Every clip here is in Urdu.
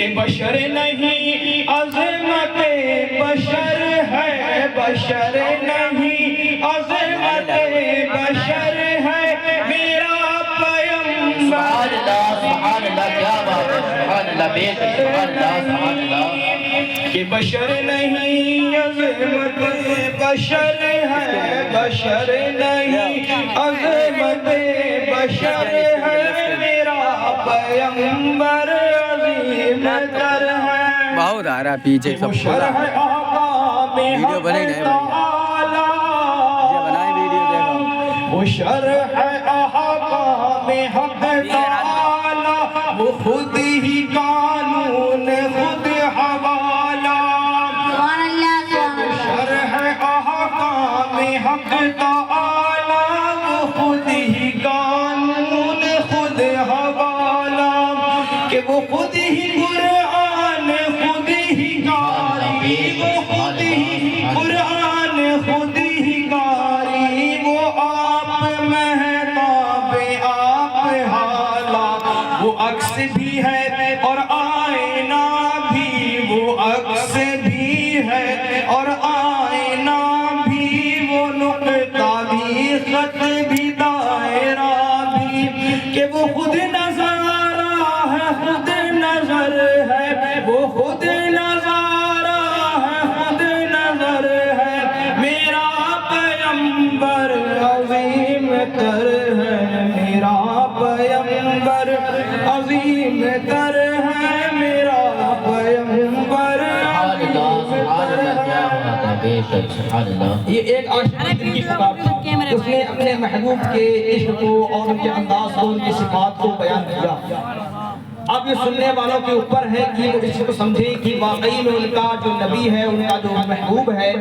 کہ بشر نہیں عظمت بشر ہے، بشر نہیں عظمت بشر ہے میرا پیمبر۔ سبحان اللہ کیا بات ہے، سبحان اللہ بے شک، سبحان اللہ سبحان اللہ۔ کہ بشر نہیں عظمت بشر ہے، بشر نہیں عظمت بشر ہے میرا پیمبر عظیم تر ہے۔ بہت آ رہا پیچھے سب شرح احکام ویڈیو بنے حق گئے تعالی، بنائے ویڈیو دیکھو۔ وہ شرح احکام حق تعالی، وہ خود ہی قانون خود حوالہ۔ شرح احکام حق تعالی، وہ خود ہی قانون خود حوالہ، کہ وہ خود ہی قرآن خود ہی قاری، وہ خود ہی قرآن خود ہی قاری، وہ آپ مہتاب آپ حالا، وہ عکس بھی ہے اور آئینہ بھی، وہ عکس بھی ہے اور آئینہ بھی، وہ نقطہ بھی خط بھی دائرہ بھی، کہ وہ خود نظارہ ہے خود نظر ہے، وہ خود نظارہ ہے خود نظر ہے میرا پیمبر عظیم تر ہے، میرا پیمبر عظیم تر ہے میرا پیمبر سبحان اللہ سبحان اللہ کیا بات ہے بے شک، سبحان اللہ۔ یہ ایک عاشق کی خطاب تھی، اس نے اپنے محبوب کے عشق کو اور ان کے انداز کو ان کی صفات کو بیان کیا۔ اب یہ سننے والوں کے اوپر ہے کہ وہ اس کو سمجھیں کہ واقعی میں ان کا جو نبی ہے، ان کا جو محبوب ہے،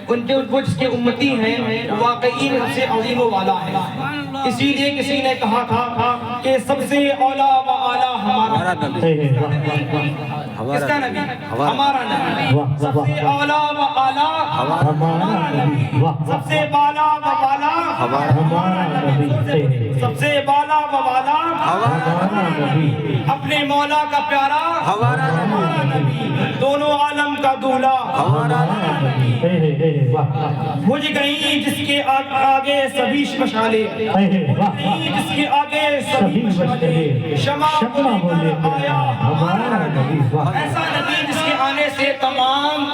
ان کے وہ جس کے امتی ہیں، واقعی میں سے عظیم و والا ہے۔ اسی لیے کسی نے کہا تھا کہ سب سے اولا و اعلیٰ ہمارا نبی۔ کس کا نبی؟ ہمارا نبی۔ سب سے اولا و اعلیٰ ہمارا نبی، سب سے بالا و بالا ہمارا نبی، سب سے بالا و بالا ہمارا نبی، اپنے مولا کا پیارا ہمارا نبی، دونوں عالم کا دولہ ہمارا نبی۔ بجھ گئی جس کے آگے سبھی مشالے، جس کے آگے سبھی مشالے، شمع بولے آیا ہمارا نبی۔ ایسا نبی جس کے آنے سے تمام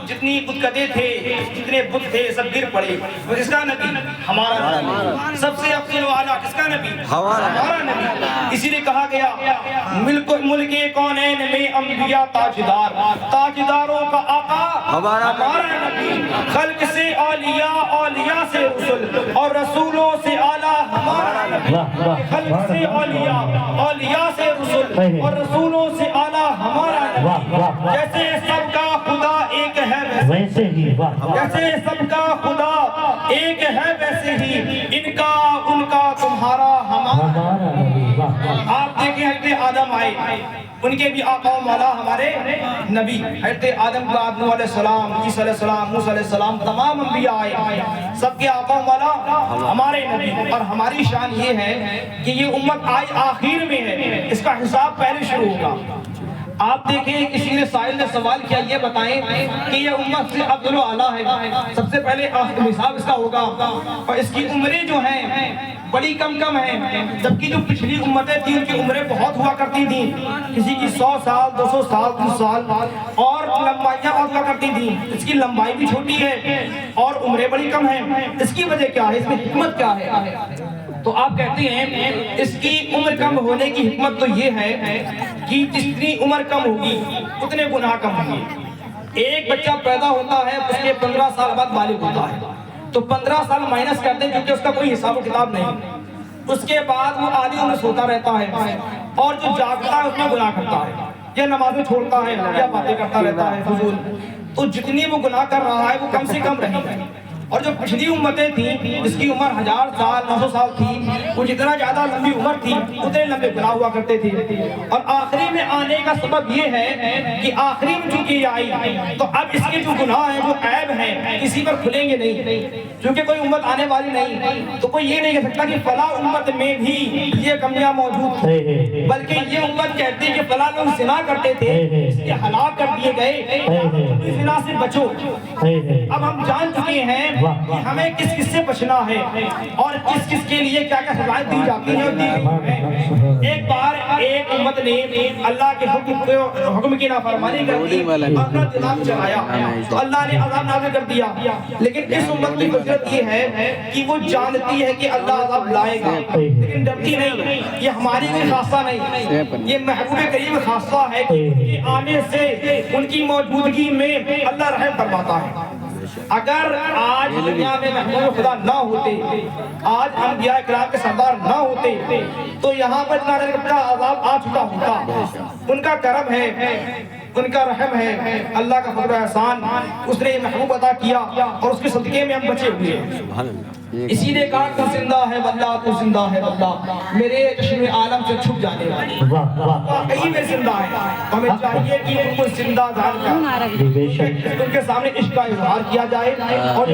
جتنی بتکدے تھے، جتنے بت تھے سب گر پڑے، وہ جس کا نبی ہمارا نبی۔ سب سے افضل و اعلیٰ کس کا نبی؟ ہمارا نبی۔ اسی لیے کہا گیا ملک کونین میں انبیاء تاجدار، تاجداروں کا آقا ہمارا نبی، خلق سے اولیاء، اولیاء سے رسول اور رسولوں سے اعلیٰ ہمارا نبی، خلق سے اولیاء، اولیاء سے رسول اور رسولوں سے اعلیٰ ہمارا نبی۔ جیسے سب کا خدا ایک ہے ویسے ہی، جیسے سب کا خدا ایک ہے ویسے ہی ان کا ان کا تمہارا ہمارا نبی۔ آپ دیکھیں حضرت آدم آئے، ان کے بھی آقا و مولا ہمارے نبی، حضرت آدم کا نوح علیہ السلام، عیسیٰ علیہ السلام، موسیٰ علیہ السلام، تمام انبیاء آئے، سب کے آقا و مولا ہمارے نبی۔ اور ہماری شان یہ ہے کہ یہ امت آج آخر میں ہے، اس کا حساب پہلے شروع ہوگا۔ آپ دیکھیں کسی نے سائل نے سوال کیا یہ بتائیں کہ یہ امت سے افضل و اعلیٰ ہے، سب سے پہلے حساب اس کا ہوگا، اور اس کی عمریں جو ہیں بڑی کم ہیں، جبکہ جو پچھلی امتیں تھیں ان کی عمریں بہت ہوا کرتی تھیں، کسی کی 100 سال 200 سال 300 سال، اور لمبائیاں بہت ہوا کرتی تھیں۔ اس کی لمبائی بھی چھوٹی ہے اور عمریں بڑی کم ہیں، اس کی وجہ کیا ہے؟ اس میں حکمت کیا ہے؟ تو آپ کہتے ہیں اس کی عمر کم ہونے کی حکمت تو یہ ہے کہ جتنی عمر کم ہوگی اتنے گناہ کم ہوں گے۔ ایک بچہ پیدا ہوتا ہے، اس کے 15 سال بعد بالغ ہوتا ہے، تو 15 سال مائنس کر دیں کیونکہ اس کا کوئی حساب و کتاب نہیں۔ اس کے بعد وہ آدھی عمر سوتا رہتا ہے، اور جو جاگتا ہے اس میں گناہ کرتا ہے، یا نمازیں چھوڑتا ہے یا باتیں کرتا رہتا ہے فضول، تو جتنی وہ گناہ کر رہا ہے وہ کم سے کم رہے گا۔ اور جو پچھلی امتیں تھیں جس کی عمر 1000 سال 900 سال تھی، وہ جتنا زیادہ لمبی عمر تھی اتنے لمبے گناہ ہوا کرتے تھے. اور آخری میں آنے کا سبب یہ ہے کہ آخری میں چونکہ یہ آئی تو اب اس کے جو گناہ ہیں جو عیب ہیں کسی پر کھلیں گے نہیں. چونکہ کوئی امت آنے والی نہیں تو کوئی یہ نہیں کہہ سکتا کہ فلاں امت میں بھی یہ کمیاں موجود تھیں، بلکہ یہ امت کہتی ہے کہ فلاں لوگ زنا کرتے تھے اس لیے ہلاک کر دیے گئے، زنا سے بچو. اب ہم جان چکے ہیں کہ ہمیں کس کس سے بچنا ہے اور کس کس کے لیے کیا کیا سزائیں دی جاتی ہیں اور دی گئی ہیں. ایک بار ایک امت نے اللہ کے حکم کی نافرمانی کر دی اور اپنا دماغ چلایا تو اللہ نے عذاب نازل کر دیا. لیکن اس امت کی فضیلت یہ ہے کہ وہ جانتی ہے کہ اللہ عذاب لائے گا لیکن ڈرتی نہیں. یہ ہماری کوئی خاصہ نہیں، یہ محبوب کریم خاصہ ہے کہ آنے سے ان کی موجودگی میں اللہ رحم فرماتا ہے. اگر آج دنیا میں محبوب خدا نہ ہوتے، آج انبیاء کرام کے سردار نہ ہوتے تو یہاں پر اتنا کا عذاب آ چکا ہوتا. ان کا کرم ہے، ان کا رحم ہے، اللہ کا فضل و احسان، اس نے یہ محبوب عطا کیا اور اس کے صدقے میں ہم بچے ہوئے ہیں. اسی لیے کہا تو زندہ ہے واللہ، تو زندہ ہے واللہ، میرے چشم عالم سے چھپ جانے والے واقعی میں زندہ ہے. ہمیں چاہیے کہ ان کو زندہ جان کر ان کے سامنے عشق کا اظہار کیا جائے اور